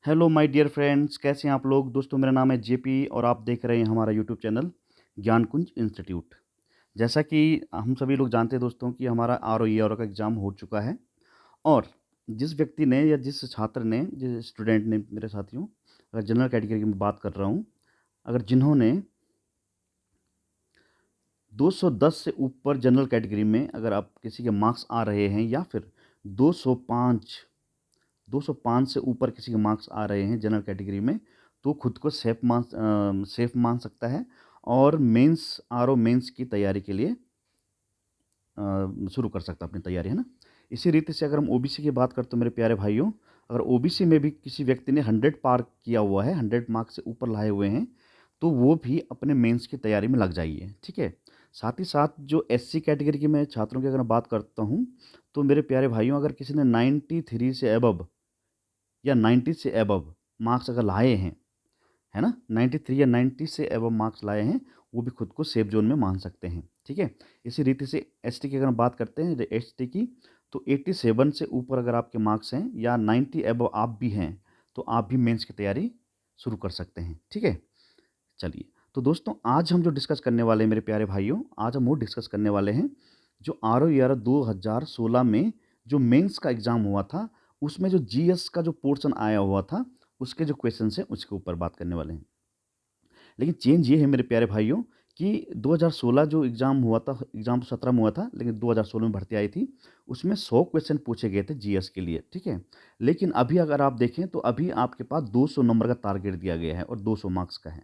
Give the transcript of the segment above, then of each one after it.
Hello my dear friends, कैसे हैं आप लोग। दोस्तों, मेरा नाम है जेपी और आप देख रहे हैं हमारा यूट्यूब चैनल ज्ञानकुंज इंस्टीट्यूट। जैसा कि हम सभी लोग जानते हैं दोस्तों कि हमारा आर का एग्ज़ाम हो चुका है। और जिस व्यक्ति ने या जिस छात्र ने, जिस स्टूडेंट ने, मेरे साथियों, अगर जनरल कैटेगरी में बात कर रहा हूँ, अगर जिन्होंने 210 से ऊपर जनरल कैटेगरी में अगर आप किसी के मार्क्स आ रहे हैं, या फिर 205 205 से ऊपर किसी के मार्क्स आ रहे हैं जनरल कैटेगरी में, तो खुद को सेफ मान सकता है और मेंस की तैयारी के लिए शुरू कर सकता है अपनी तैयारी, है ना। इसी रीति से अगर हम ओबीसी की बात करते हैं मेरे प्यारे भाइयों, अगर ओबीसी में भी किसी व्यक्ति ने 100 पार किया हुआ है, 100 मार्क्स से ऊपर लाए हुए हैं, तो वो भी अपने मेंस की तैयारी में लग जाइए, ठीक है। साथ ही साथ जो एससी कैटेगरी के मैं छात्रों की अगर मैं बात करता हूँ, तो मेरे प्यारे भाइयों, अगर किसी ने 93 से अबव या 90 से अबव मार्क्स अगर लाए हैं, है ना, 93 या 90 से अबव मार्क्स लाए हैं, वो भी खुद को सेफ जोन में मान सकते हैं, ठीक है। इसी रीति से एसटी की अगर हम बात करते हैं, एसटी की, तो 87 से ऊपर अगर आपके मार्क्स हैं या 90 अबव आप भी हैं, तो आप भी मेंस की तैयारी शुरू कर सकते हैं, ठीक है। चलिए, तो दोस्तों, आज हम जो डिस्कस करने वाले हैं मेरे प्यारे भाइयों, आज हम वो डिस्कस करने वाले हैं जो आर 2016 में जो मेंस का एग्ज़ाम हुआ था, उसमें जो जीएस का जो पोर्शन आया हुआ था, उसके जो क्वेश्चंस हैं उसके ऊपर बात करने वाले हैं। लेकिन चेंज ये है मेरे प्यारे भाइयों कि 2016 जो एग्ज़ाम हुआ था, एग्ज़ाम तो 17 में हुआ था, लेकिन 2016 में भर्ती आई थी, उसमें 100 क्वेश्चन पूछे गए थे जीएस के लिए, ठीक है। लेकिन अभी अगर आप देखें तो अभी आपके पास 200 नंबर का टारगेट दिया गया है और 200 मार्क्स का है।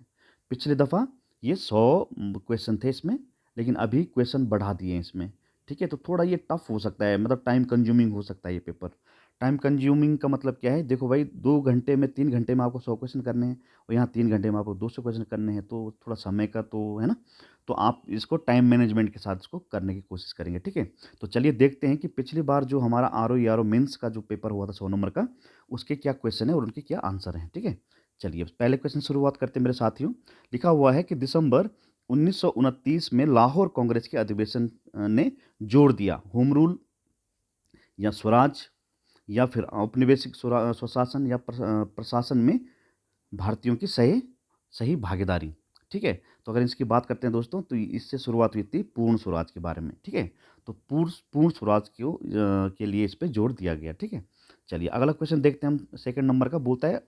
पिछली दफ़ा ये 100 क्वेश्चन थे इसमें, लेकिन अभी क्वेश्चन बढ़ा दिए हैं इसमें, ठीक है। तो थोड़ा ये टफ हो सकता है, मतलब टाइम कंज्यूमिंग हो सकता है ये पेपर। टाइम कंज्यूमिंग का मतलब क्या है, देखो भाई, 2 घंटे में, 3 घंटे में आपको 100 क्वेश्चन करने हैं और यहाँ 3 घंटे में आपको 200 क्वेश्चन करने हैं, तो थोड़ा समय का तो है ना। तो आप इसको टाइम मैनेजमेंट के साथ इसको करने की कोशिश करेंगे, ठीक है। तो चलिए देखते हैं कि पिछली बार जो हमारा आर मेंस का जो पेपर हुआ था 100 नंबर का, उसके क्या क्वेश्चन है और उनके क्या आंसर हैं, ठीक है। चलिए पहले क्वेश्चन शुरुआत करते हैं मेरे साथियों। लिखा हुआ है कि दिसंबर 1929 में लाहौर कांग्रेस के अधिवेशन ने जोड़ दिया होम रूल या स्वराज या फिर औपनिवेशिक स्वशासन या प्रशासन में भारतीयों की सही सही भागीदारी, ठीक है। तो अगर इसकी बात करते हैं दोस्तों, तो इससे शुरुआत हुई थी पूर्ण स्वराज के बारे में, ठीक है। तो पूर्ण पूर्ण स्वराज के लिए इस पे जोर दिया गया, ठीक है। चलिए अगला क्वेश्चन देखते हैं हम। सेकंड नंबर का बोलता है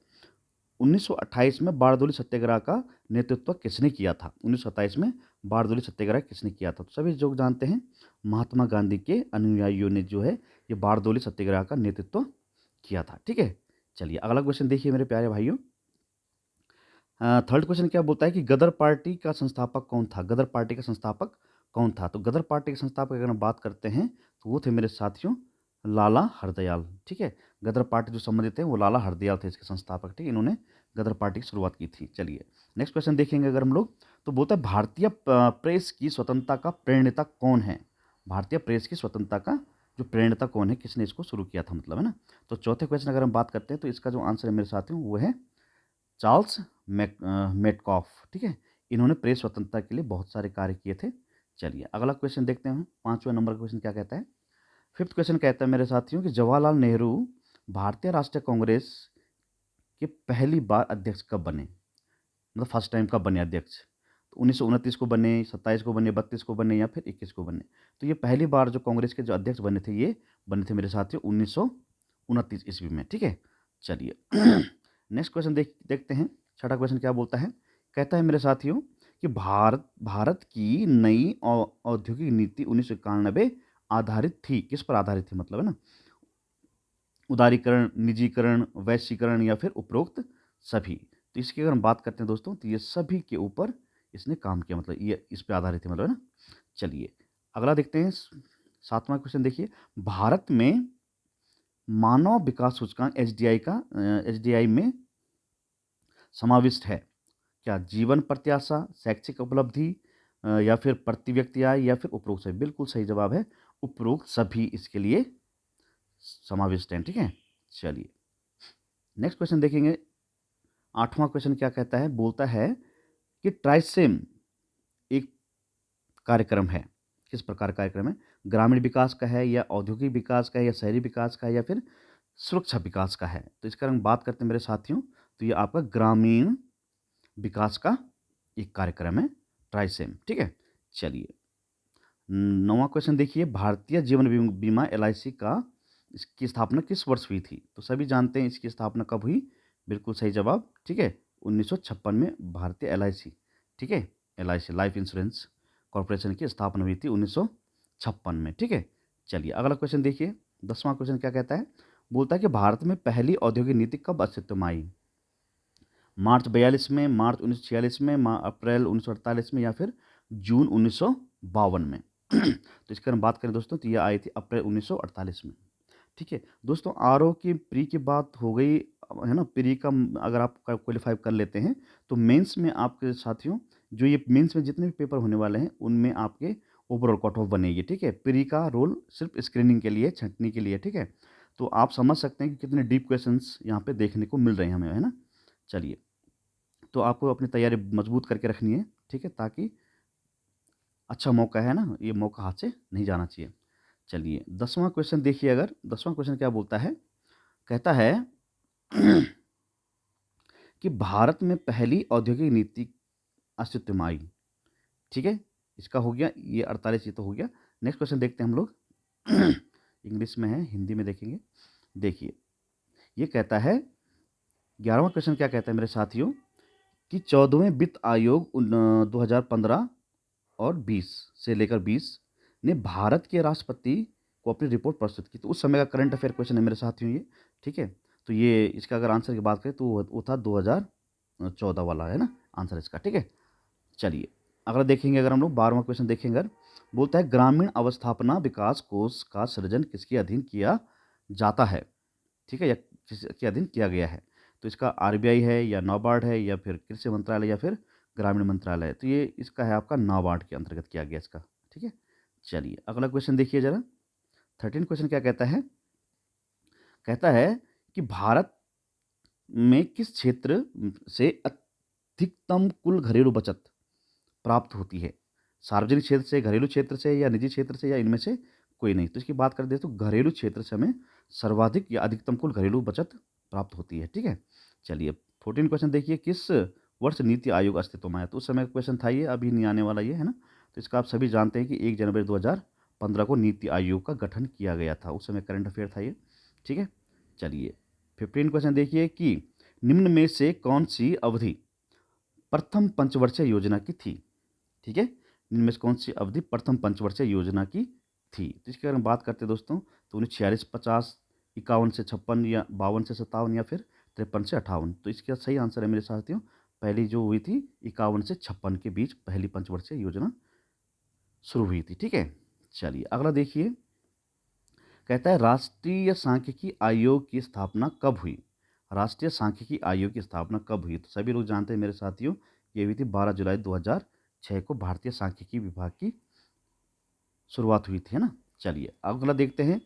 1928 में बारदोली सत्याग्रह का नेतृत्व किसने किया था। 1927 में बारदोली सत्याग्रह किसने किया था, तो सभी लोग जानते हैं महात्मा गांधी के अनुयायियों ने जो है ये बारदोली सत्याग्रह का नेतृत्व किया था, ठीक है। चलिए अगला क्वेश्चन देखिए मेरे प्यारे भाइयों। थर्ड क्वेश्चन क्या बोलता है कि गदर पार्टी का संस्थापक कौन था। गदर पार्टी का संस्थापक कौन था, तो गदर पार्टी के संस्थापक अगर हम बात करते हैं, तो वो थे मेरे साथियों लाला हरदयाल, ठीक है। गदर पार्टी जो संबंधित है वो लाला हरदयाल थे इसके संस्थापक, ठीक है। इन्होंने गदर पार्टी की शुरुआत की थी। चलिए नेक्स्ट क्वेश्चन देखेंगे अगर हम लोग, तो बोलता है भारतीय प्रेस की स्वतंत्रता का प्रणेता कौन है। भारतीय प्रेस की स्वतंत्रता का जो प्रणेता कौन है, किसने इसको शुरू किया था, मतलब, है ना। तो चौथे क्वेश्चन अगर हम बात करते हैं, तो इसका जो आंसर है मेरे साथियों वो है चार्ल्स मेटकॉफ, ठीक है। इन्होंने प्रेस स्वतंत्रता के लिए बहुत सारे कार्य किए थे। चलिए अगला क्वेश्चन देखते हैं। पांचवें नंबर का क्वेश्चन क्या कहता है। फिफ्थ क्वेश्चन कहता है मेरे साथियों कि जवाहरलाल नेहरू भारतीय राष्ट्रीय कांग्रेस के पहली बार अध्यक्ष कब बने, मतलब फर्स्ट टाइम कब बने अध्यक्ष। तो 1929 को बने, 27 को बने, 32 को बने या फिर 21 को बने। तो ये पहली बार जो कांग्रेस के जो अध्यक्ष बने थे, ये बने थे मेरे साथियों 1929 ईस्वी में, ठीक है। चलिए नेक्स्ट क्वेश्चन देखते हैं। छठा क्वेश्चन क्या बोलता है। कहता है मेरे साथियों कि भारत भारत की नई औद्योगिक नीति 1991 आधारित थी, किस पर आधारित थी, मतलब, है ना। उदारीकरण, निजीकरण, वैश्वीकरण या फिर उपरोक्त सभी। तो इसकी अगर हम बात करते हैं दोस्तों, तो ये सभी के ऊपर इसने काम किया, मतलब ये इस पे आधारित है, मतलब, है ना। चलिए अगला देखते हैं। सातवां क्वेश्चन देखिए। भारत में मानव विकास सूचकांक एचडीआई में समाविष्ट है क्या जीवन प्रत्याशा, शैक्षिक उपलब्धि, या फिर प्रति व्यक्ति आय या फिर उपरोक्त सभी। बिल्कुल सही जवाब है उपरोक्त सभी इसके लिए समाविष्ट हैं, ठीक है। चलिए नेक्स्ट क्वेश्चन देखेंगे। आठवां क्वेश्चन क्या कहता है, बोलता है कि ट्राइसेम एक कार्यक्रम है, किस प्रकार का कार्यक्रम है। ग्रामीण विकास का है या औद्योगिक विकास का है या शहरी विकास का है या फिर सुरक्षा विकास का है। तो इसका हम बात करते हैं मेरे साथियों, तो ये आपका ग्रामीण विकास का एक कार्यक्रम है, ट्राइसेम, ठीक है। चलिए, 9वां क्वेश्चन देखिए, भारतीय जीवन बीमा एलआईसी का इसकी स्थापना किस वर्ष हुई थी? तो सभी जानते हैं इसकी स्थापना कब हुई। बिल्कुल सही जवाब, ठीक है, 1956 में भारतीय एलआईसी, ठीक है, एलआईसी लाइफ इंश्योरेंस कॉर्पोरेशन की स्थापना हुई थी 1956 में, ठीक है। चलिए अगला क्वेश्चन देखिए, 10वां क्वेश्चन क्या कहता है? बोलता है कि भारत में पहली औद्योगिक नीति कब अस्तित्व में आई? मार्च 42 में, मार्च 1946 में, अप्रैल 1948 में, या फिर जून 1952 में? तो इसकी हम बात करें दोस्तों, तो ये आई थी अप्रैल 1948 में, ठीक है। दोस्तों आरओ की प्री की बात हो गई है ना, प्री का अगर आप क्वालिफाई कर लेते हैं तो मेंस में आपके साथियों, जो ये मेंस में जितने भी पेपर होने वाले हैं उनमें आपके ओवरऑल कट ऑफ बनेगी, ठीक है। प्री का रोल सिर्फ स्क्रीनिंग के लिए, छंटनी के लिए, ठीक है। तो आप समझ सकते हैं कि कितने डीप क्वेश्चंस यहाँ पे देखने को मिल रहे हैं हमें, है ना। चलिए, तो आपको अपनी तैयारी मजबूत करके रखनी है, ठीक है, ताकि अच्छा मौका है ना, ये मौका हाथ से नहीं जाना चाहिए। चलिए 10वां क्वेश्चन देखिए, अगर 10वां क्वेश्चन क्या बोलता है, कहता है कि भारत में पहली औद्योगिक नीति अस्तित्व में आई, ठीक है। इसका हो गया, ये 48 ये तो हो गया। नेक्स्ट क्वेश्चन देखते हैं हम लोग। इंग्लिश में है, हिंदी में देखेंगे। देखिए, ये कहता है, 11वां क्वेश्चन क्या कहता है मेरे साथियों, कि 14वें वित्त आयोग 2015 और 20 से लेकर 20 ने भारत के राष्ट्रपति को अपनी रिपोर्ट प्रस्तुत की। तो उस समय का करंट अफेयर क्वेश्चन है मेरे साथियों ये, ठीक है। तो ये इसका अगर आंसर की बात करें तो वो था 2014 वाला, है ना आंसर इसका, ठीक है। चलिए अगला देखेंगे, अगर हम लोग 12वां क्वेश्चन देखेंगे, अगर बोलता है ग्रामीण अवस्थापना विकास कोष का सृजन किसके अधीन किया जाता है, ठीक है, या किसके अधीन किया गया है? तो इसका आरबीआई है, या नाबार्ड है, या फिर कृषि मंत्रालय, या फिर ग्रामीण मंत्रालय है? तो ये इसका है आपका नाबार्ड के अंतर्गत किया गया इसका, ठीक है। चलिए अगला क्वेश्चन देखिए जरा, 13 क्वेश्चन क्या कहता है? कहता है कि भारत में किस क्षेत्र से अधिकतम कुल घरेलू बचत प्राप्त होती है? सार्वजनिक क्षेत्र से, घरेलू क्षेत्र से, या निजी क्षेत्र से, या इनमें से कोई नहीं? तो इसकी बात करते हैं तो घरेलू क्षेत्र से हमें सर्वाधिक या अधिकतम कुल घरेलू बचत प्राप्त होती है, ठीक है। चलिए 14 क्वेश्चन देखिए, किस वर्ष नीति आयोग अस्तित्व में आया? तो उस समय का क्वेश्चन था ये, अभी नहीं आने वाला ये, है ना। तो इसका आप सभी जानते हैं कि 1 जनवरी 2015 को नीति आयोग का गठन किया गया था, उस समय करंट अफेयर था ये, ठीक है। चलिए 15 क्वेश्चन देखिए कि निम्न में से कौन सी अवधि प्रथम पंचवर्षीय योजना की थी, ठीक है। इनमें से कौन सी अवधि प्रथम पंचवर्षीय योजना की थी? तो इसकी अगर हम बात करते हैं दोस्तों, तो 1946, 50, 51 से 56, या 52 से 57, या फिर 53 से 58? तो इसका सही आंसर है मेरे साथियों, पहली जो हुई थी 51 से 56 के बीच पहली पंचवर्षीय योजना शुरू हुई थी, ठीक है। चलिए अगला देखिए, कहता है राष्ट्रीय सांख्यिकी आयोग की स्थापना कब हुई? राष्ट्रीय सांख्यिकी आयोग की स्थापना कब हुई? तो सभी लोग जानते हैं मेरे साथियों, ये हुई थी 12 जुलाई 2006 को भारतीय सांख्यिकी विभाग की शुरुआत हुई थी, है ना। चलिए अगला देखते हैं,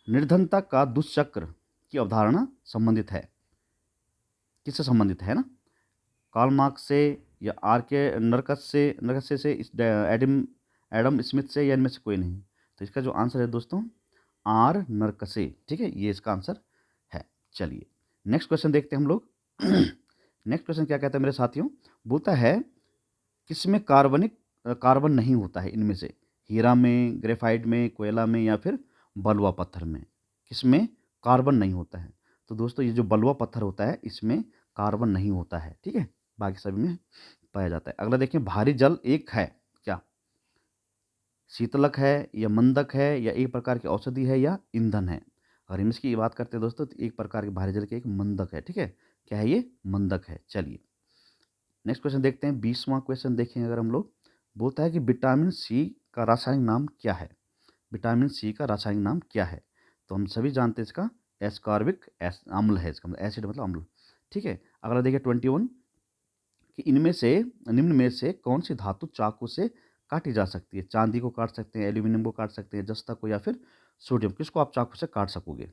निर्धनता का दुष्चक्र की अवधारणा संबंधित है, किससे संबंधित है ना? कार्ल मार्क्स से, या आर के नरकस्य से, एडम एडम स्मिथ से, या इनमें से कोई नहीं? तो इसका जो आंसर है दोस्तों, आर नरकसे, ठीक है, ये इसका आंसर है। चलिए नेक्स्ट क्वेश्चन देखते हैं हम लोग। नेक्स्ट क्वेश्चन क्या कहता है मेरे साथियों? बोलता है किसमें कार्बन नहीं होता है इनमें से? हीरा में, ग्रेफाइट में, कोयला में, या फिर बलुआ पत्थर में? किसमें कार्बन नहीं होता है? तो दोस्तों ये जो बलुआ पत्थर होता है इसमें कार्बन नहीं होता है, ठीक है, बाकी सभी में पाया जाता है। अगला देखिए, भारी जल एक है क्या? शीतलक है, या मंदक है, या एक प्रकार की औषधि है, या ईंधन है? अगर हम इसकी बात करते हैं दोस्तों, तो एक प्रकार के भारी जल के एक मंदक है, ठीक है। क्या है ये? मंदक है। चलिए नेक्स्ट क्वेश्चन देखते हैं, 20वां क्वेश्चन देखेंगे अगर हम लोग, बोलता है कि विटामिन सी का रासायनिक नाम क्या है? विटामिन सी का रासायनिक नाम क्या है? तो हम सभी जानते हैं इसका एस्कॉर्बिक अम्ल है, इसका मतलब एसिड मतलब अम्ल, ठीक है। अगला देखिए 21, कि इनमें से निम्न में से कौन सी धातु चाकू से काटी जा सकती है? चांदी को काट सकते हैं, एल्यूमिनियम को काट सकते हैं, जस्ता को, या फिर सोडियम, किसको आप चाकू से काट सकोगे?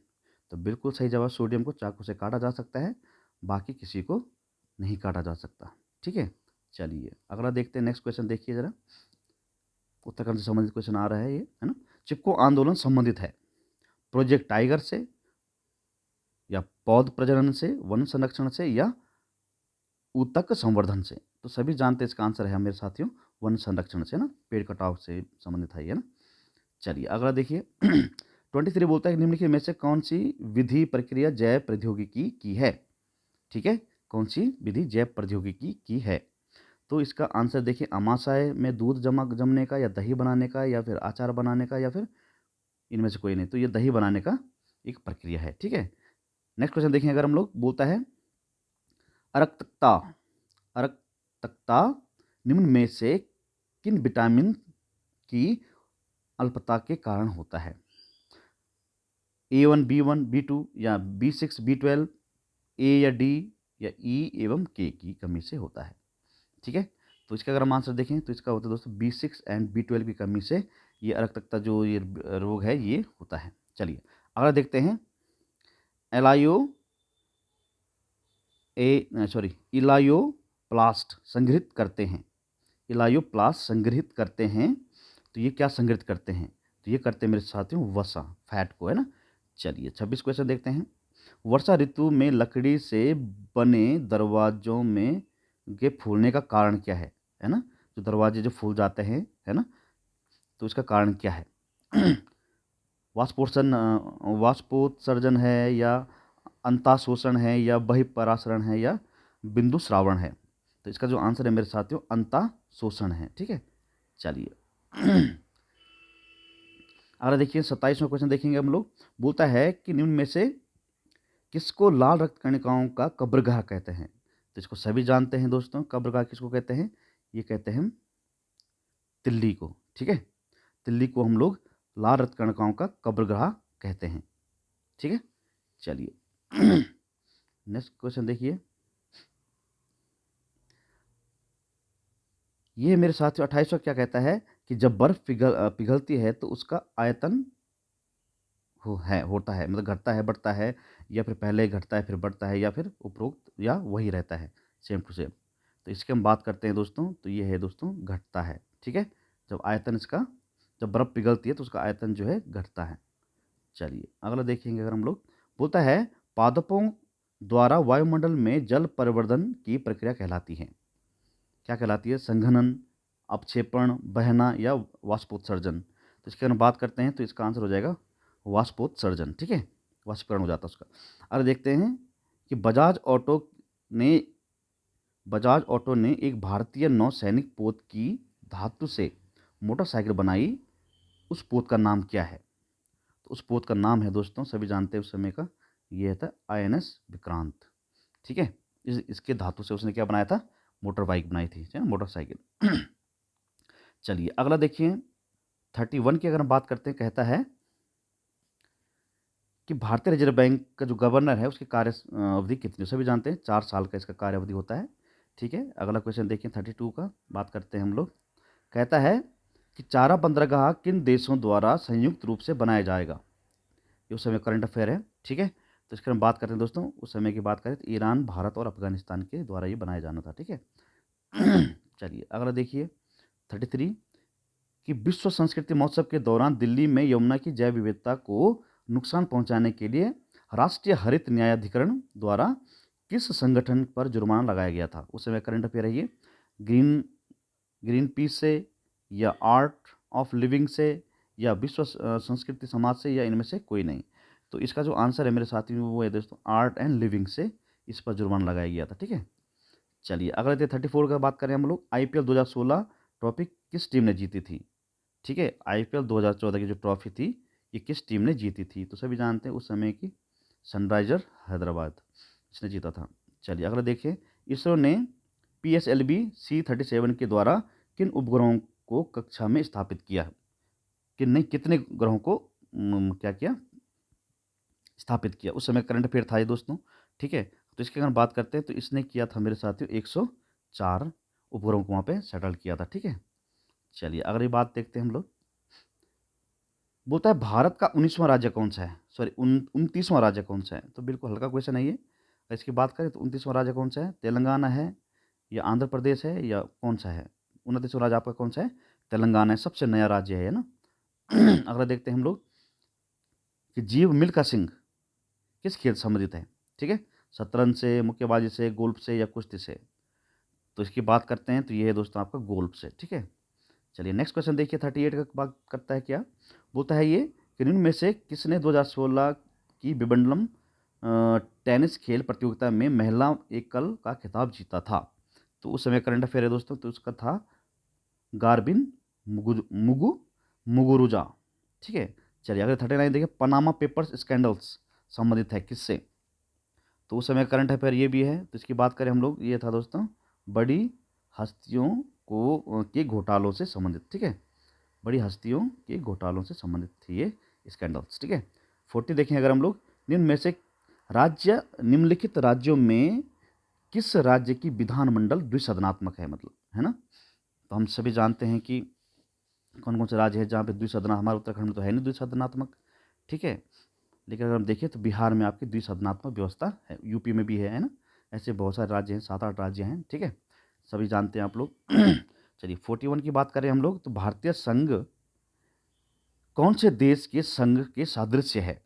तो बिल्कुल सही जवाब, सोडियम को चाकू से काटा जा सकता है, बाकी किसी को नहीं काटा जा सकता, ठीक है। चलिए अगला देखते हैं, नेक्स्ट क्वेश्चन देखिए जरा, उत्तराखंड से संबंधित क्वेश्चन आ रहा है ये, है ना। चिपको आंदोलन संबंधित है प्रोजेक्ट टाइगर से, पौध प्रजनन से, वन संरक्षण से या ऊतक संवर्धन से? तो सभी जानते हैं इसका आंसर है मेरे साथियों वन संरक्षण से ना, पेड़ कटाव से संबंधित है ये ना। चलिए अगला देखिए 23 बोलता है कि निम्नलिखित में से कौन सी विधि प्रक्रिया जैव प्रौद्योगिकी की है? ठीक है, कौन सी विधि जैव प्रौद्योगिकी की है? तो इसका आंसर देखिए अमाशय में दूध जमने का, या दही बनाने का, या फिर अचार बनाने का, या फिर इनमें से कोई नहीं। तो ये दही बनाने का एक प्रक्रिया है। ठीक है, नेक्स्ट क्वेश्चन देखें अगर हम लोग, बोलता है अरक्तकता, अरक्तकता निम्न में से किन विटामिन की अल्पता के कारण होता है? A1, B1, B2 या B6, B12, ए या डी या ई एवं के की कमी से होता है। ठीक है, तो इसका अगर हम आंसर देखें तो इसका होता है दोस्तों B6 एंड B12 की कमी से ये अरक्तकता जो ये रोग है ये होता है। चलिए अगला देखते हैं, इलायोप्लास्ट संग्रहित करते हैं, इलायोप्लास्ट संग्रहित करते हैं। तो ये क्या संग्रहित करते हैं? तो ये करते हैं मेरे साथियों वसा, फैट को, है ना। चलिए 26 क्वेश्चन देखते हैं, वर्षा ऋतु में लकड़ी से बने दरवाजों में के फूलने का कारण क्या है ना, जो दरवाजे जो फूल जाते हैं, है ना, तो इसका कारण क्या है? वाष्पोत्सर्जन है, या अंताशोषण है, या बहिपरासरण है, या बिंदु श्रावण है? तो इसका जो आंसर है मेरे साथियों अंताशोषण है। ठीक है, चलिए अगर देखिए 27वां क्वेश्चन देखेंगे हम लोग, बोलता है कि निम्न में से किसको लाल रक्त कणिकाओं का कब्रगाह कहते हैं? तो इसको सभी जानते हैं दोस्तों, कब्रगाह किसको कहते हैं? ये कहते हैं तिल्ली को। ठीक है, तिल्ली को हम लोग लाल रक्त कणिकाओं का कब्रगाह कहते हैं। ठीक है, चलिए नेक्स्ट क्वेश्चन देखिए, ये मेरे साथियों 28वां क्या कहता है कि जब बर्फ पिघलती है तो उसका आयतन होता है, मतलब घटता है, बढ़ता है, या फिर पहले घटता है फिर बढ़ता है, या फिर उपरोक्त या वही रहता है, सेम टू सेम? तो इसकी हम बात करते हैं दोस्तों, तो ये है दोस्तों घटता है। ठीक है, जब आयतन इसका, जब बर्फ पिघलती है तो उसका आयतन जो है घटता है। चलिए अगला देखेंगे अगर हम लोग, बोलता है पादपों द्वारा वायुमंडल में जल परिवर्धन की प्रक्रिया कहलाती है, क्या कहलाती है? संघनन, अपक्षेपण, बहना, या वाष्पोत्सर्जन? तो इसकी अगर बात करते हैं तो इसका आंसर हो जाएगा वाष्पोत्सर्जन। ठीक है, वाष्पीकरण हो जाता है उसका। अगर देखते हैं कि ने बजाज ऑटो ने एक भारतीय नौसैनिक पोत की धातु से मोटरसाइकिल बनाई, उस पोत का नाम क्या है? तो उस पोत का नाम है दोस्तों, सभी जानते हैं उस समय का, ये था INS विक्रांत। ठीक है, इसके धातु से उसने क्या बनाया था? मोटर बाइक बनाई थी, मोटरसाइकिल। चलिए अगला देखिए 31 की अगर हम बात करते हैं, कहता है कि भारतीय रिजर्व बैंक का जो गवर्नर है उसकी कार्य अवधि कितनी? सभी जानते हैं 4 साल का इसका कार्य अवधि होता है। ठीक है, अगला क्वेश्चन देखिए 32 का, बात करते हैं हम लोग, कहता है कि चारा बंदरगाह किन देशों द्वारा संयुक्त रूप से बनाया जाएगा? ये उस समय करंट अफेयर है। ठीक है, तो इसकी हम बात करते हैं दोस्तों, उस समय की बात करें तो ईरान, भारत और अफगानिस्तान के द्वारा ये बनाया जाना था। ठीक है चलिए अगला देखिए 33 कि विश्व संस्कृति महोत्सव के दौरान दिल्ली में यमुना की जैव विविधता को नुकसान पहुंचाने के लिए राष्ट्रीय हरित न्यायाधिकरण द्वारा किस संगठन पर जुर्माना लगाया गया था? उस समय करंट अफेयर है ये, ग्रीन पीस से, या आर्ट ऑफ लिविंग से, या विश्व संस्कृति समाज से, या इनमें से कोई नहीं? तो इसका जो आंसर है मेरे साथियों वो है दोस्तों आर्ट एंड लिविंग से इस पर जुर्माना लगाया गया था। ठीक है, चलिए अगले 34 का बात करें हम लोग, IPL 2016 ट्रॉफी किस टीम ने जीती थी? ठीक है, IPL 2014 की जो ट्रॉफी थी ये किस टीम ने जीती थी? तो सभी जानते हैं उस समय की सनराइजर हैदराबाद, इसने जीता था। चलिए अगला देखिए, इसरो ने PSLV C-37 के द्वारा किन उपग्रहों को कक्षा में स्थापित किया? कितने ग्रहों को क्या किया? स्थापित किया। उस समय करंट अफेयर था ये दोस्तों। ठीक है, तो इसकी अगर बात करते हैं तो इसने किया था मेरे साथियों 104 उपग्रहों को वहाँ पे सेटल किया था। ठीक है, चलिए अगली बात देखते हैं हम लोग, बोलता है भारत का 19वां राज्य कौन सा है? सॉरी 29वां राज्य कौन सा है? तो बिल्कुल हल्का क्वेश्चन है ये। इसकी बात करें तो 29वां राज्य कौन सा है? तेलंगाना है, या आंध्र प्रदेश है, या कौन सा है? 29वां राज्य आपका कौन सा है? तेलंगाना है, सबसे नया राज्य है ना। अगला देखते हैं हम लोग कि जीव मिल्खा सिंह किस खेल से संबंधित है? ठीक है, शतरंज से, मुक्केबाजी से, गोल्फ से या कुश्ती से। तो इसकी बात करते हैं तो ये है दोस्तों आपका गोल्फ से। ठीक है, चलिए नेक्स्ट क्वेश्चन देखिए 38 का बात करता है क्या, बोलता है ये कि निम्न में से किसने 2016 की विंबलडन टेनिस खेल प्रतियोगिता में महिला एकल का खिताब जीता था। तो उस समय करंट अफेयर है दोस्तों, तो उसका था गार्बिन मुगु मुगुरुजा। ठीक है, चलिए अगर 39 देखिए, पनामा पेपर्स स्कैंडल्स संबंधित है किससे। तो उस समय करंट अफेयर ये भी है, तो इसकी बात करें हम लोग, ये था दोस्तों बड़ी हस्तियों को के घोटालों से संबंधित। ठीक है, बड़ी हस्तियों के घोटालों से संबंधित थी ये स्कैंडल्स। ठीक है, 40 देखें अगर हम लोग, निम्न में से राज्य निम्नलिखित राज्यों में किस राज्य की विधानमंडल द्विसदनात्मक है, मतलब है ना। तो हम सभी जानते हैं कि कौन कौन से राज्य है जहाँ पे द्विसदना, हमारे उत्तराखंड में तो है नहीं द्विसदनात्मक। ठीक है, लेकिन अगर हम देखें तो बिहार में आपकी द्विसदनात्मक व्यवस्था है, यूपी में भी है ना। ऐसे बहुत सारे राज्य हैं, 7-8 राज्य हैं। ठीक है, सभी जानते हैं आप लोग। चलिए 41 की बात करें हम लोग, तो भारतीय संघ कौन से देश के संघ के सादृश्य है।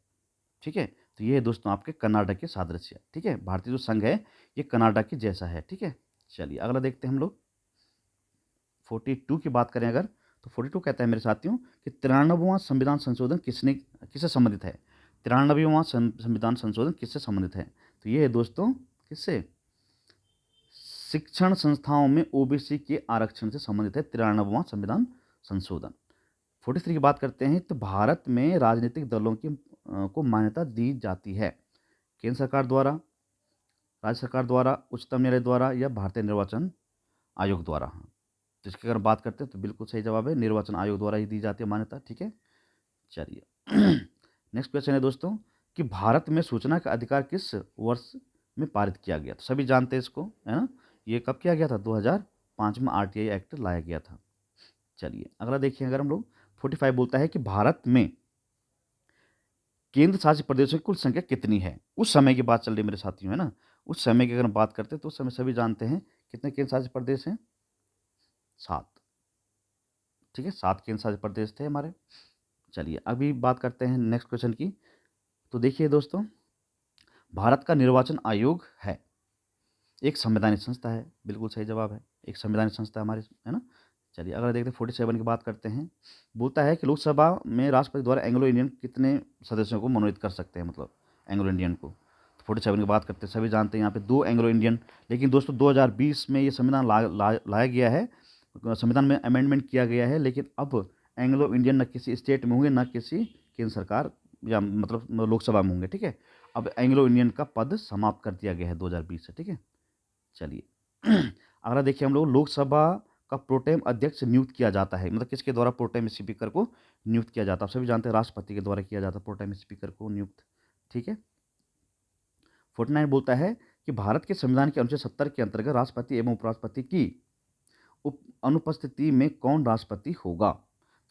ठीक है, तो ये है दोस्तों आपके कनाडा के सादृश्य। ठीक है, भारतीय जो संघ है ये कनाडा के जैसा है। ठीक है, चलिए अगला देखते हैं हम लोग 42 की बात करें अगर, तो 42 कहता है मेरे साथियों कि 93वां संविधान संशोधन किससे संबंधित है। 93वां संविधान संशोधन किससे संबंधित है, तो ये है दोस्तों किससे, शिक्षण संस्थाओं में ओबीसी के आरक्षण से संबंधित है 93वां संविधान संशोधन। 43 की बात करते हैं, तो भारत में राजनीतिक दलों को मान्यता दी जाती है केंद्र सरकार द्वारा, राज्य सरकार द्वारा, उच्चतम न्यायालय द्वारा या भारतीय निर्वाचन आयोग द्वारा। तो इसकी अगर बात करते हैं तो बिल्कुल सही जवाब है, निर्वाचन आयोग द्वारा ही दी जाती है मान्यता। ठीक है, चलिए नेक्स्ट क्वेश्चन है दोस्तों कि भारत में सूचना का अधिकार किस वर्ष में पारित किया गया। तो सभी जानते हैं इसको, है ना। ये कब किया गया था, 2005 में आरटीआई एक्ट लाया गया था। चलिए अगला देखिए अगर हम लोग, 45 बोलता है कि भारत में केंद्र शासित प्रदेशों की कुल संख्या कितनी है। उस समय की बात चल रही है मेरे साथियों, है ना। उस समय की अगर हम बात करते हैं तो उस समय सभी जानते हैं कितने केंद्र शासित प्रदेश हैं, 7। ठीक है, 7 केंद्र शासित प्रदेश थे हमारे। चलिए अभी बात करते हैं नेक्स्ट क्वेश्चन की। तो देखिए दोस्तों, भारत का निर्वाचन आयोग है एक संवैधानिक संस्था है, बिल्कुल सही जवाब है, एक संवैधानिक संस्था हमारी, है ना। चलिए अगर देखते हैं 47 की बात करते हैं, बोलता है कि लोकसभा में राष्ट्रपति द्वारा एंग्लो इंडियन कितने सदस्यों को मनोनीत कर सकते हैं, मतलब एंग्लो इंडियन को। तो 47 की बात करते हैं, सभी जानते हैं यहाँ पे 2 एंग्लो इंडियन। लेकिन दोस्तों 2020 में ये संविधान लाया गया है, संविधान में अमेंडमेंट किया गया है, लेकिन अब एंग्लो इंडियन न किसी स्टेट में होंगे, न किसी केंद्र सरकार या मतलब लोकसभा में होंगे। ठीक है, अब एंग्लो इंडियन का पद समाप्त कर दिया गया है 2020 से। ठीक है, चलिए अगला देखिए हम लोग, लोकसभा का प्रोटेम अध्यक्ष नियुक्त किया जाता है, मतलब किसके द्वारा प्रोटेम स्पीकर को नियुक्त किया जाता है। आप सभी जानते हैं राष्ट्रपति के द्वारा किया जाता है प्रोटेम स्पीकर को नियुक्त। ठीक है, 49 बोलता है कि भारत के संविधान के अनुच्छेद 70 के अंतर्गत राष्ट्रपति एवं उपराष्ट्रपति की अनुपस्थिति में कौन राष्ट्रपति होगा।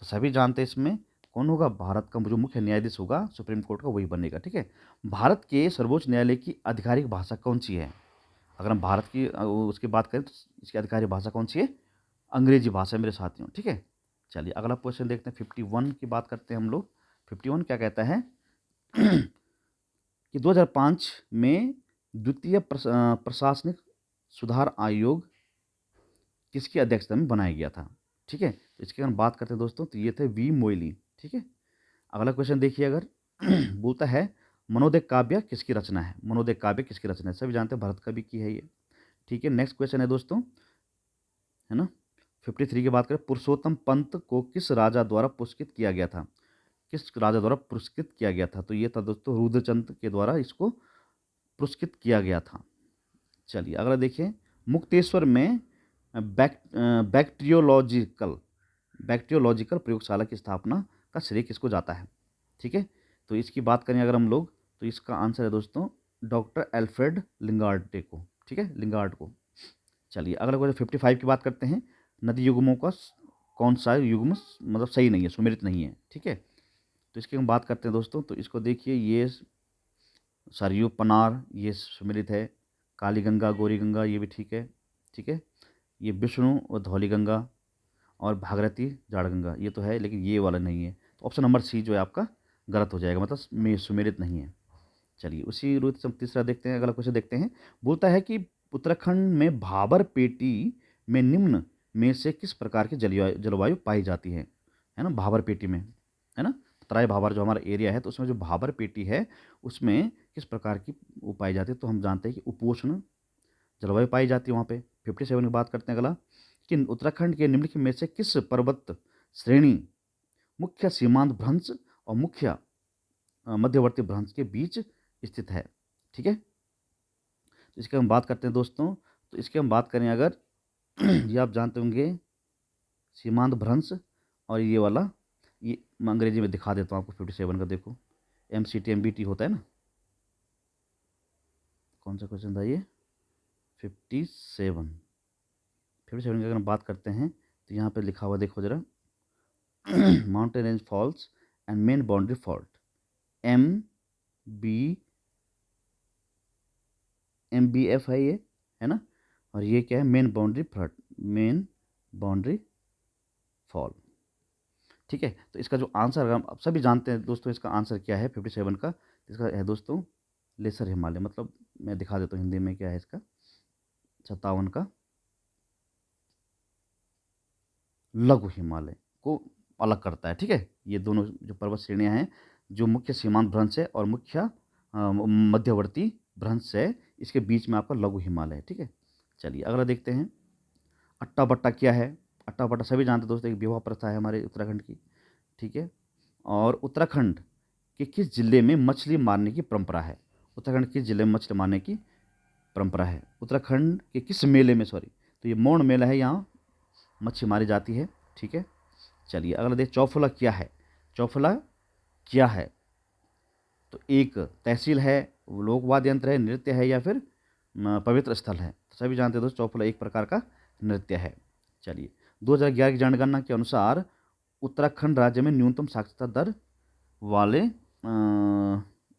तो सभी जानते हैं इसमें कौन होगा, भारत का जो मुख्य न्यायाधीश होगा सुप्रीम कोर्ट का वही बनेगा। ठीक है, भारत के सर्वोच्च न्यायालय की आधिकारिक भाषा कौन सी है। अगर हम भारत की उसकी बात करें तो इसकी आधिकारिक भाषा कौन सी है, अंग्रेजी भाषा है मेरे साथियों। ठीक है, चलिए अगला क्वेश्चन देखते हैं, 51 की बात करते हैं हम लोग। 51 क्या कहता है कि 2005 में द्वितीय प्रशासनिक सुधार आयोग किसकी अध्यक्षता में बनाया गया था। ठीक है, तो इसकी अगर हम बात करते हैं दोस्तों तो ये थे वी मोइली। ठीक है, अगला क्वेश्चन देखिए अगर बोलता है मनोदय काव्य किसकी रचना है, मनोदय काव्य किसकी रचना है, सभी जानते हैं भरत कवि की है ये। ठीक है, नेक्स्ट क्वेश्चन है दोस्तों, है ना, 53 की बात करें, पुरुषोत्तम पंत को किस राजा द्वारा पुरस्कृत किया गया था, किस राजा द्वारा पुरस्कृत किया गया था। तो ये था दोस्तों रुद्रचंद के द्वारा इसको पुरस्कृत किया गया था। चलिए अगला देखिए, मुक्तेश्वर में बैक्टीरियोलॉजिकल बैक्टीरियोलॉजिकल प्रयोगशाला की स्थापना का श्रेय किसको जाता है। ठीक है, तो इसकी बात करें अगर हम लोग तो इसका आंसर है दोस्तों डॉक्टर एल्फ्रेड लिंगार्डे को। ठीक है, लिंगार्ड को। चलिए अगला क्वेश्चन 55 की बात करते हैं, नदी युग्मों का कौन सा युग्म मतलब सही नहीं है, सुमेलित नहीं है। ठीक है, तो इसकी हम बात करते हैं दोस्तों, तो इसको देखिए, ये सरयू पनार ये सुमेलित है, काली गंगा गौरी गंगा ये भी ठीक है। ठीक है, ये विष्णु और धौली गंगा और भागीरथी जाड़ गंगा ये तो है, लेकिन ये वाला नहीं है। तो ऑप्शन नंबर सी जो है आपका गलत हो जाएगा, मतलब में सुमेलित नहीं है। चलिए उसी रूट से हम तीसरा देखते हैं, अगला क्वेश्चन देखते हैं। बोलता है कि उत्तराखंड में भाबर पेटी में निम्न में से किस प्रकार की जलवायु पाई जाती है ना, भाबर पेटी में, है ना, तराई भाबर जो हमारा एरिया है, तो उसमें जो भाबर पेटी है उसमें किस प्रकार की वो पाई जाती है, तो हम जानते हैं कि उपोष्ण जलवायु पाई जाती है वहाँ पे। 57 की बात करते हैं अगला, कि उत्तराखंड के निम्नलिखित में से किस पर्वत श्रेणी मुख्य सीमांत भ्रंश और मुख्य मध्यवर्ती भ्रंश के बीच स्थित है। ठीक है, तो इसकी हम बात करते हैं दोस्तों। तो इसकी हम बात करें अगर ये आप जानते होंगे सीमांत भ्रंश, और ये वाला, ये मैं अंग्रेजी में दिखा देता हूँ आपको 57 का। देखो MCT MBT होता है ना, कौन सा क्वेश्चन था ये, 57 की अगर हम बात करते हैं तो यहाँ पे लिखा हुआ देखो जरा, mountain range falls and main boundary fault, MBF है ये, है ना, और ये क्या है, मेन बाउंड्री फॉल। ठीक है, तो इसका जो आंसर हम अब सभी जानते हैं दोस्तों, इसका आंसर क्या है 57 का, इसका है दोस्तों लेसर हिमालय, मतलब मैं दिखा देता हूँ हिंदी में क्या है इसका, 57 का लघु हिमालय को अलग करता है। ठीक है, ये दोनों जो पर्वत श्रेणियाँ हैं, जो मुख्य सीमांत भ्रंश है और मुख्य मध्यवर्ती भ्रंश है, इसके बीच में आपका लघु हिमालय है। ठीक है, चलिए अगला देखते हैं। अट्टा बट्टा क्या है? अट्टा बट्टा सभी जानते हैं दोस्तों, एक विवाह प्रथा है हमारे उत्तराखंड की। ठीक है, और उत्तराखंड के किस जिले में मछली मारने की परंपरा है? उत्तराखंड किस जिले में मछली मारने की परंपरा है? उत्तराखंड के किस मेले में, सॉरी, तो ये मौन मेला है, यहाँ मच्छी मारी जाती है। ठीक है, चलिए अगला देख, चौफुला क्या है? चौफुला क्या है? तो एक तहसील है, लोक वाद्य यंत्र है, नृत्य है, या फिर पवित्र स्थल है? तो सभी जानते हैं दोस्तों चौफुला एक प्रकार का नृत्य है। चलिए 2011 की जनगणना के अनुसार उत्तराखंड राज्य में न्यूनतम साक्षरता दर वाले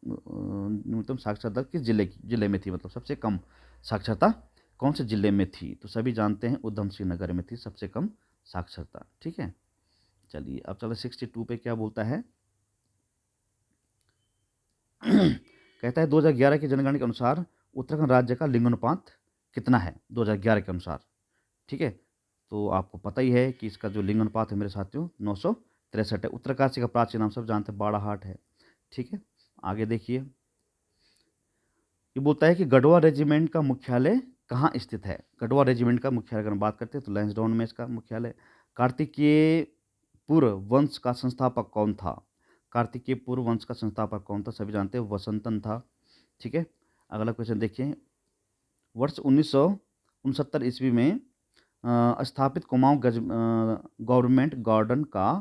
न्यूनतम साक्षरता दर किस जिले में थी, मतलब सबसे कम साक्षरता कौन से जिले में थी? तो सभी जानते हैं उधम सिंह नगर में थी सबसे कम साक्षरता। ठीक है, चलिए अब चलो 62 पे क्या बोलता है। कहता है 2011 की जनगणना के अनुसार उत्तराखंड राज्य का लिंगानुपात कितना है 2011 के अनुसार? ठीक है, तो आपको पता ही है कि इसका जो लिंगानुपात है मेरे साथियों 963 है। उत्तरकाशी का प्राचीन नाम सब जानते हैं बाड़ाहाट है। ठीक है, आगे देखिए, ये बोलता है कि गढ़वा रेजिमेंट का मुख्यालय कहाँ स्थित है? गढ़वा रेजिमेंट का मुख्यालय अगर हम बात करते हैं तो लैंसडाउन में इसका मुख्यालय। कार्तिकेय पूर्व वंश का संस्थापक कौन था? कार्तिकेय पूर्व वंश का संस्थापक कौन था? सभी जानते हैं वसंतन था। ठीक है, अगला क्वेश्चन देखिए, वर्ष 1969 ईस्वी में स्थापित कुमाऊं गवर्नमेंट गार्डन का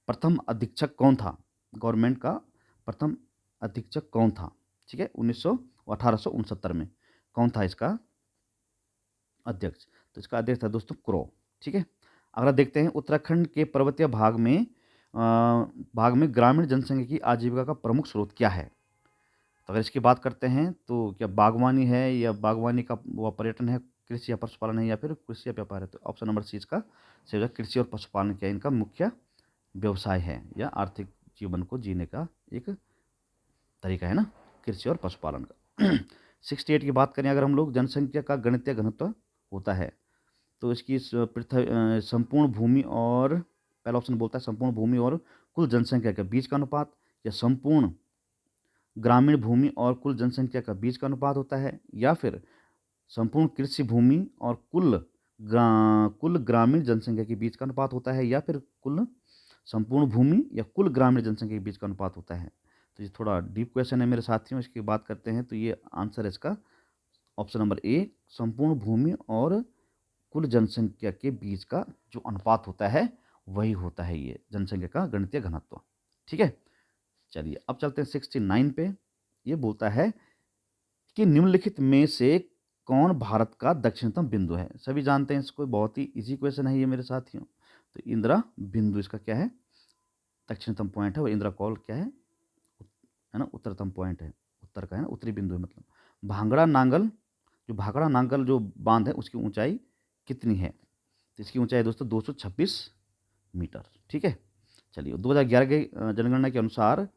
प्रथम अधीक्षक कौन था? गवर्नमेंट का प्रथम अधीक्षक कौन था? ठीक है, 1869 में कौन था इसका अध्यक्ष? तो इसका अध्यक्ष था दोस्तों क्रो। ठीक है, अगला देखते हैं, उत्तराखंड के पर्वतीय भाग में ग्रामीण जनसंख्या की आजीविका का प्रमुख स्रोत क्या है? तो अगर इसकी बात करते हैं तो क्या बागवानी है, या बागवानी का वो पर्यटन है, कृषि या पशुपालन है, या फिर कृषि या व्यापार है? तो ऑप्शन नंबर सी इसका सही होगा, कृषि और पशुपालन क्या इनका मुख्य व्यवसाय है, या आर्थिक जीवन को जीने का एक तरीका है ना, कृषि और पशुपालन का। 68 की बात करें अगर हम लोग, जनसंख्या का गणितीय घनत्व होता है, तो इसकी संपूर्ण भूमि और, पहला ऑप्शन बोलता है संपूर्ण भूमि और कुल जनसंख्या के बीच का अनुपात, या संपूर्ण ग्रामीण भूमि और कुल जनसंख्या का बीच का अनुपात होता है, या फिर संपूर्ण कृषि भूमि और कुल ग्रामीण जनसंख्या के बीच का अनुपात होता है, या फिर कुल संपूर्ण भूमि या कुल ग्रामीण जनसंख्या के बीच का अनुपात होता है? तो ये थोड़ा डीप क्वेश्चन है मेरे साथियों, इसकी बात करते हैं तो ये आंसर है इसका ऑप्शन नंबर ए, संपूर्ण भूमि और कुल जनसंख्या के बीच का जो अनुपात होता है वही होता है ये जनसंख्या का गणितीय घनत्व। ठीक है, चलिए अब चलते हैं 69 पे। ये बोलता है कि निम्नलिखित में से कौन भारत का दक्षिणतम बिंदु है? सभी जानते हैं इसको, बहुत ही इजी क्वेश्चन है ये मेरे साथियों। तो इंदिरा बिंदु इसका क्या है, दक्षिणतम पॉइंट है, और इंदिरा कॉल क्या है ना, उत्तरतम पॉइंट है, उत्तर का है ना, उत्तरी बिंदु है मतलब। भाखड़ा नांगल जो बांध है उसकी ऊंचाई कितनी है? तो इसकी ऊंचाई है दोस्तों 226 मीटर। ठीक है, चलिए 2011 के जनगणना के अनुसार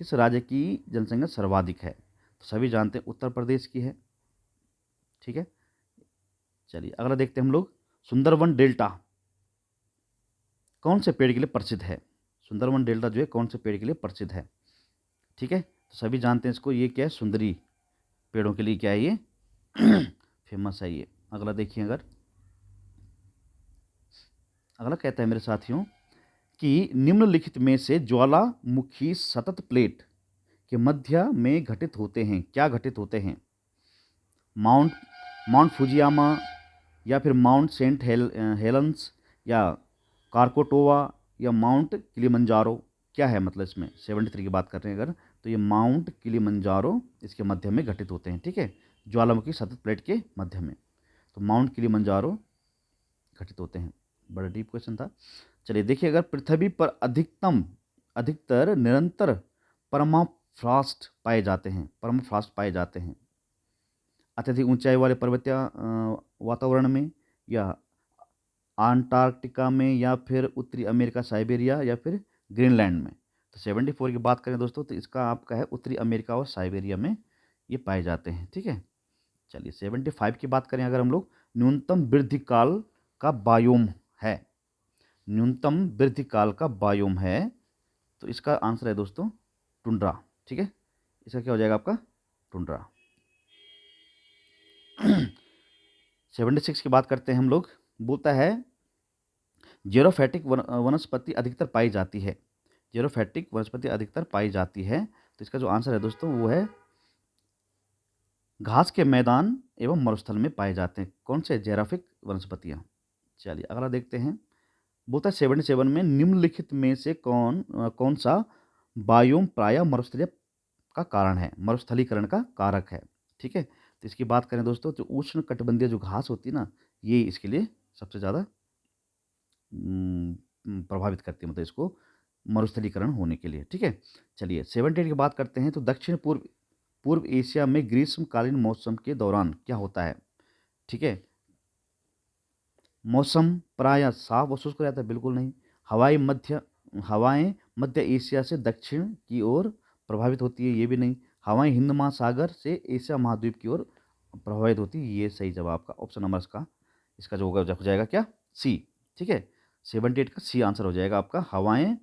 किस राज्य की जनसंख्या सर्वाधिक है? तो सभी जानते हैं उत्तर प्रदेश की है। ठीक है, चलिए अगला देखते हैं हम लोग। सुंदरवन डेल्टा कौन से पेड़ के लिए प्रसिद्ध है? सुंदरवन डेल्टा जो है कौन से पेड़ के लिए प्रसिद्ध है? ठीक है, तो सभी जानते हैं इसको, ये क्या है, सुंदरी पेड़ों के लिए क्या है ये फेमस है ये। अगला देखिए, अगला कहता है मेरे साथियों कि निम्नलिखित में से ज्वालामुखी सतत प्लेट के मध्य में घटित होते हैं, क्या घटित होते हैं? माउंट माउंट फुजियामा, या फिर माउंट सेंट हेलेंस, या कारकोटोवा, या माउंट किलिमंजारो? क्या है मतलब इसमें 73 की बात कर रहे हैं अगर, तो ये माउंट किलिमंजारो इसके मध्य में घटित होते हैं। ठीक है, ज्वालामुखी सतत प्लेट के मध्य में, तो माउंट किलिमंजारो घटित होते हैं। बड़ा डीप क्वेश्चन था। चलिए देखिए, अगर पृथ्वी पर अधिकतर निरंतर परमाफ्रॉस्ट पाए जाते हैं अत्यधिक ऊंचाई वाले पर्वतीय वातावरण में, या अंटार्कटिका में, या फिर उत्तरी अमेरिका, साइबेरिया, या फिर ग्रीनलैंड में। तो 74 की बात करें दोस्तों, तो इसका आपका है उत्तरी अमेरिका और साइबेरिया में ये पाए जाते हैं। ठीक है, चलिए 75 की बात करें अगर हम लोग, न्यूनतम वृद्धि काल का बायोम है, न्यूनतम वृद्धि काल का बायोम है, तो इसका आंसर है दोस्तों टुंड्रा। ठीक है, इसका क्या हो जाएगा आपका? टुंड्रा। 76 की बात करते हैं हम लोग, बोलता है जेरोफैटिक वनस्पति अधिकतर पाई जाती है, जेरोफैटिक वनस्पति अधिकतर पाई जाती है, तो इसका जो आंसर है दोस्तों वो है घास के मैदान एवं मरुस्थल में पाए जाते हैं। कौन से? जेरोफिक वनस्पतियाँ। चलिए अगला देखते हैं, बोलता है 77 में निम्नलिखित में से कौन सा बायोम प्रायः मरुस्थलीय का कारण है, मरुस्थलीकरण का कारक है? ठीक है, तो इसकी बात करें दोस्तों, तो उष्ण कटिबंधीय जो घास होती है ना, ये इसके लिए सबसे ज़्यादा प्रभावित करती है, मतलब इसको मरुस्थलीकरण होने के लिए। ठीक है, चलिए 78 की बात करते हैं, तो दक्षिण पूर्व एशिया में ग्रीष्मकालीन मौसम के दौरान क्या होता है? ठीक है, मौसम प्रायः साफ और शुष्क रहता है? बिल्कुल नहीं। हवाएं मध्य एशिया से दक्षिण की ओर प्रभावित होती है? ये भी नहीं। हवाएं हिंद महासागर से एशिया महाद्वीप की ओर प्रभावित होती है? ये सही जवाब का ऑप्शन नंबर इसका जो होगा हो जाएगा क्या? सी। ठीक है, 78 का सी आंसर हो जाएगा आपका, हवाएं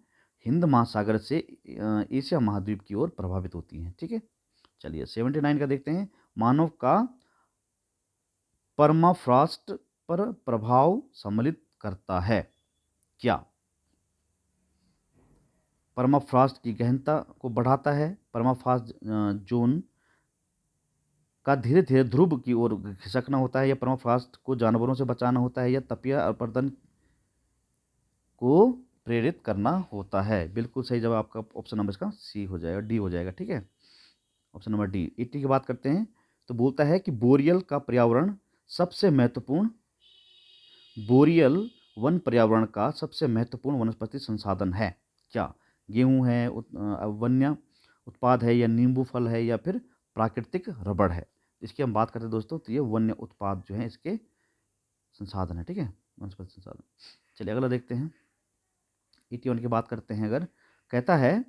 हिंद महासागर से एशिया महाद्वीप की ओर प्रभावित होती हैं। ठीक है, चलिए 79 का देखते हैं, मानव का परमाफ्रॉस्ट पर प्रभाव सम्मिलित करता है क्या? परमाफ्रॉस्ट की गहनता को बढ़ाता है, परमाफ्रॉस्ट जोन का धीरे धीरे ध्रुव की ओर खिसकना होता है, या परमाफ्रॉस्ट को जानवरों से बचाना होता है, या तपीय अपर्दन को प्रेरित करना होता है? बिल्कुल सही जवाब आपका ऑप्शन नंबर इसका सी हो जाएगा, डी हो जाएगा। ठीक है, ऑप्शन नंबर डी। 80 की बात करते हैं, तो बोलता है कि बोरियल वन पर्यावरण का सबसे महत्वपूर्ण वनस्पति संसाधन है क्या? गेहूं है, वन्य उत्पाद है, या नींबू फल है, या फिर प्राकृतिक रबड़ है? इसकी हम बात करते हैं दोस्तों, तो ये वन्य उत्पाद जो है इसके संसाधन है। ठीक है, वनस्पति संसाधन। चलिए अगला देखते हैं, 81 की बात करते हैं अगर, कहता है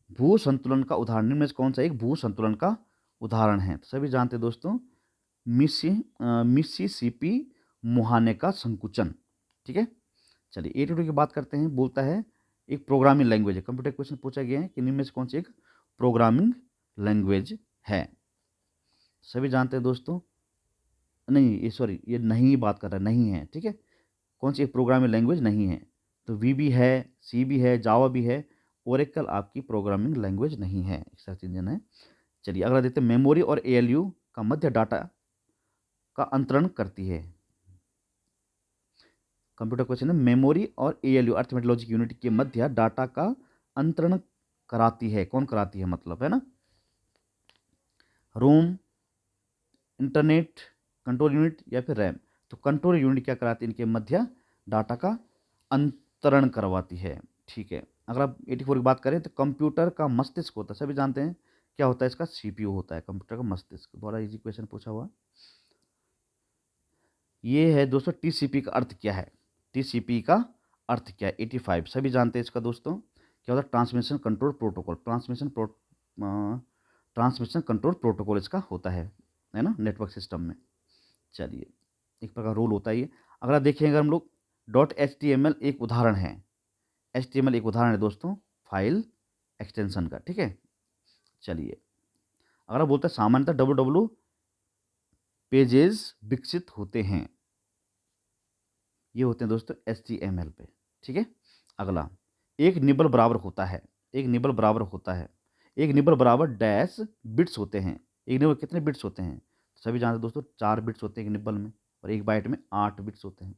भू संतुलन का उदाहरण निम्न में से कौन सा एक भू संतुलन का उदाहरण है? तो सभी जानते हैं दोस्तों, मिसिसिपी मुहाने का संकुचन। ठीक है, चलिए 82 की बात करते हैं, बोलता है एक प्रोग्रामिंग लैंग्वेज है, कंप्यूटर क्वेश्चन पूछा गया है कि निम्न में से कौन सी एक प्रोग्रामिंग लैंग्वेज है? सभी जानते हैं दोस्तों, नहीं ये सॉरी ये नहीं बात कर रहा है, नहीं है। ठीक है, कौन सी एक प्रोग्रामिंग लैंग्वेज नहीं है? तो वी भी है, सी भी है, जावा भी है, ओरेकल आपकी प्रोग्रामिंग लैंग्वेज नहीं है, सर्च इंजन है। चलिए अगला देखते हैं, मेमोरी और एएलयू का मध्य डाटा का अंतरण करती है। कंप्यूटर क्वेश्चन है, मेमोरी और एएलयू अर्थमेटिक लॉजिक यूनिट के मध्य डाटा का अंतरण कराती है, कौन कराती है मतलब, है ना? रोम, इंटरनेट कंट्रोल यूनिट, या फिर रैम? तो कंट्रोल यूनिट क्या कराती है, इनके मध्य डाटा का अंतरण करवाती है। ठीक है, अगर आप 84 की बात करें, तो कंप्यूटर का मस्तिष्क होता है, सभी जानते हैं क्या होता है इसका? सीपीयू होता है कंप्यूटर का मस्तिष्क। बड़ा इजी क्वेश्चन पूछा हुआ ये है दोस्तों। टीसीपी का अर्थ क्या है? टीसीपी का अर्थ क्या है? 85 सभी जानते हैं इसका दोस्तों, क्या होता है? Transmission control protocol. Transmission control protocol इसका होता है ना, नेटवर्क सिस्टम में। चलिए, एक प्रकार रोल होता है ये। अगर आप देखें, अगर हम लोग .html एक उदाहरण है, HTML एक उदाहरण है दोस्तों फाइल एक्सटेंशन का, ठीक है। चलिए, अगर आप बोलते हैं सामान्यतः www पेजेस विकसित होते हैं, ये होते हैं दोस्तों HTML पे, ठीक है। अगला, एक निबल बराबर होता है, एक निबल बराबर होता है, एक निबल बराबर डैश बिट्स होते हैं। एक निबल कितने बिट्स होते हैं? सभी जानते हैं दोस्तों 4 बिट्स होते हैं एक निबल में, और एक बाइट में 8 बिट्स होते हैं,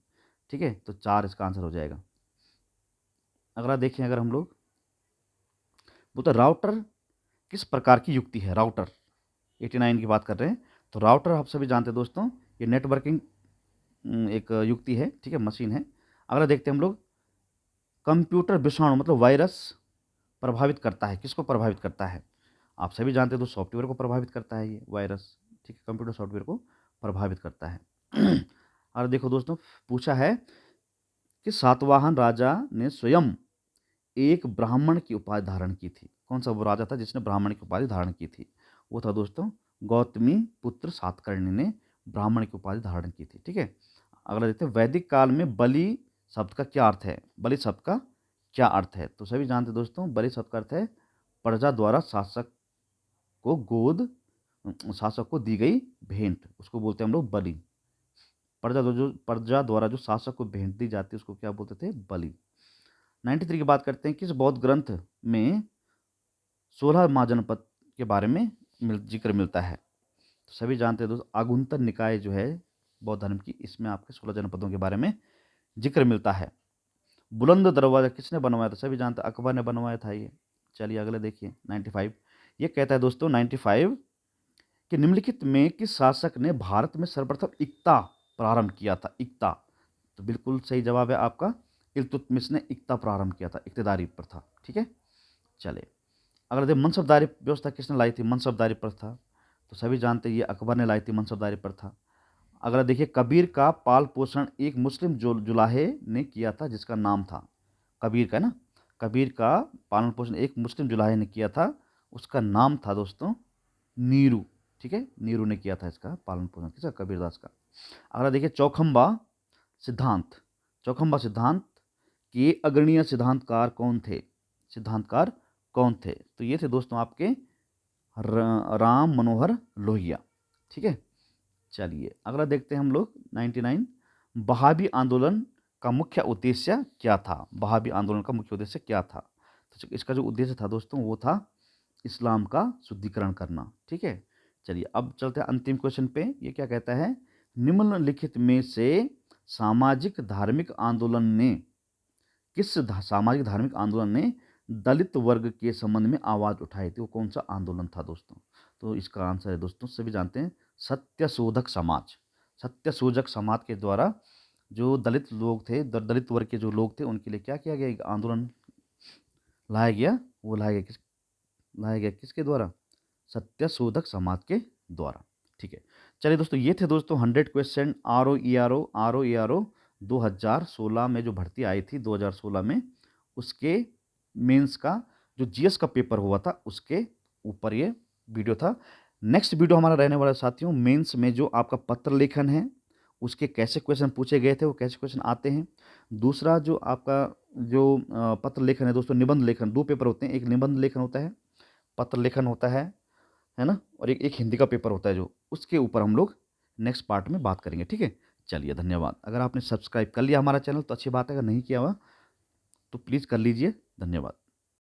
ठीक है। तो 4 इसका आंसर हो जाएगा। अगला देखें, अगर हम लोग बोलते राउटर किस प्रकार की युक्ति है? राउटर 89 की बात कर रहे हैं। तो राउटर आप सभी जानते हैं दोस्तों, ये नेटवर्किंग एक युक्ति है, ठीक है, मशीन है। अगला देखते हैं हम लोग, कंप्यूटर विषाणु मतलब वायरस प्रभावित करता है, किसको प्रभावित करता है? आप सभी जानते हैं तो सॉफ्टवेयर को प्रभावित करता है ये वायरस, ठीक है, कंप्यूटर सॉफ्टवेयर को प्रभावित करता है। और देखो दोस्तों, पूछा है कि सातवाहन राजा ने स्वयं एक ब्राह्मण की उपाधि धारण की थी। कौन सा वो राजा था जिसने ब्राह्मण की उपाधि धारण की थी? वो था दोस्तों गौतमी पुत्र सातकर्णी ने ब्राह्मण की उपाधि धारण की थी, ठीक है। अगला देखते हैं, वैदिक काल में बलि शब्द का क्या अर्थ है? बलि शब्द का क्या अर्थ है? तो सभी जानते हैं दोस्तों, बलि शब्द का अर्थ है प्रजा द्वारा शासक को दी गई भेंट, उसको बोलते हैं हम लोग बलि। प्रजा द्वारा जो शासक को भेंट दी जाती है उसको क्या बोलते थे? बलि। 93 की बात करते हैं, किस बौद्ध ग्रंथ में 16 महाजनपद के बारे में जिक्र मिलता है? तो सभी जानते हैं दोस्तों, आगुंतर निकाय जो है बौद्ध धर्म की, इसमें आपके 16 जनपदों के बारे में जिक्र मिलता है। बुलंद दरवाजा किसने बनवाया था? सभी जानते हैं अकबर ने बनवाया था ये। चलिए अगले देखिए 95, ये कहता है दोस्तों 95 कि निम्नलिखित में किस शासक ने भारत में सर्वप्रथम इक्ता प्रारंभ किया था? इक्ता, तो बिल्कुल सही जवाब है आपका, इल्तुतमिश ने इक्ता प्रारंभ किया था, इक्तदारी प्रथा, ठीक है। चले अगला देखिए, मनसबदारी व्यवस्था किसने लाई थी? मनसबदारी प्रथा, तो सभी जानते हैं ये अकबर ने लाई थी मनसबदारी प्रथा। अगला देखिए, कबीर का पाल पोषण एक मुस्लिम जुलाहे ने किया था जिसका नाम था, कबीर का ना, कबीर का पालन पोषण एक मुस्लिम जुलाहे ने किया था, उसका नाम था दोस्तों नीरू, ठीक है, नीरू ने किया था इसका पालन पोषण, किसका? कबीरदास का। अगला देखिए, चौखंबा सिद्धांत, चौखंबा सिद्धांत के अग्रणीय सिद्धांतकार कौन थे? सिद्धांतकार कौन थे? तो ये थे दोस्तों आपके राम मनोहर लोहिया, ठीक है। चलिए अगला देखते हैं हम लोग 99, बहाबी आंदोलन का मुख्य उद्देश्य क्या था? बहाबी आंदोलन का मुख्य उद्देश्य क्या था? तो इसका जो उद्देश्य था दोस्तों वो था इस्लाम का शुद्धिकरण करना, ठीक है। चलिए अब चलते हैं अंतिम क्वेश्चन पे। ये क्या कहता है, निम्नलिखित में से सामाजिक धार्मिक आंदोलन ने सामाजिक धार्मिक आंदोलन ने दलित वर्ग के संबंध में आवाज उठाई थी? वो कौन सा आंदोलन था दोस्तों? तो इसका आंसर है दोस्तों, सभी जानते हैं, सत्यशोधक समाज। सत्यशोधक समाज के द्वारा जो दलित लोग थे, दलित वर्ग के जो लोग थे, उनके लिए क्या किया गया? एक आंदोलन लाया गया। वो लाया गया किसके द्वारा? सत्यशोधक समाज के द्वारा, ठीक है। चलिए दोस्तों, ये थे दोस्तों 100 क्वेश्चन RO ERO 2016 में जो भर्ती आई थी 2016 में, उसके मेंस का जो जीएस का पेपर हुआ था उसके ऊपर ये वीडियो था। नेक्स्ट वीडियो हमारा रहने वाला साथियों, मेंस में जो आपका पत्र लेखन है उसके कैसे क्वेश्चन पूछे गए थे, वो कैसे क्वेश्चन आते हैं। दूसरा जो आपका जो पत्र लेखन है दोस्तों, निबंध लेखन, 2 पेपर होते हैं, एक निबंध लेखन होता है, पत्र लेखन होता है ना, और एक हिंदी का पेपर होता है जो, उसके ऊपर हम लोग नेक्स्ट पार्ट में बात करेंगे, ठीक है। चलिए धन्यवाद। अगर आपने सब्सक्राइब कर लिया हमारा चैनल तो अच्छी बात है, अगर नहीं किया हुआ तो प्लीज़ कर लीजिए। धन्यवाद।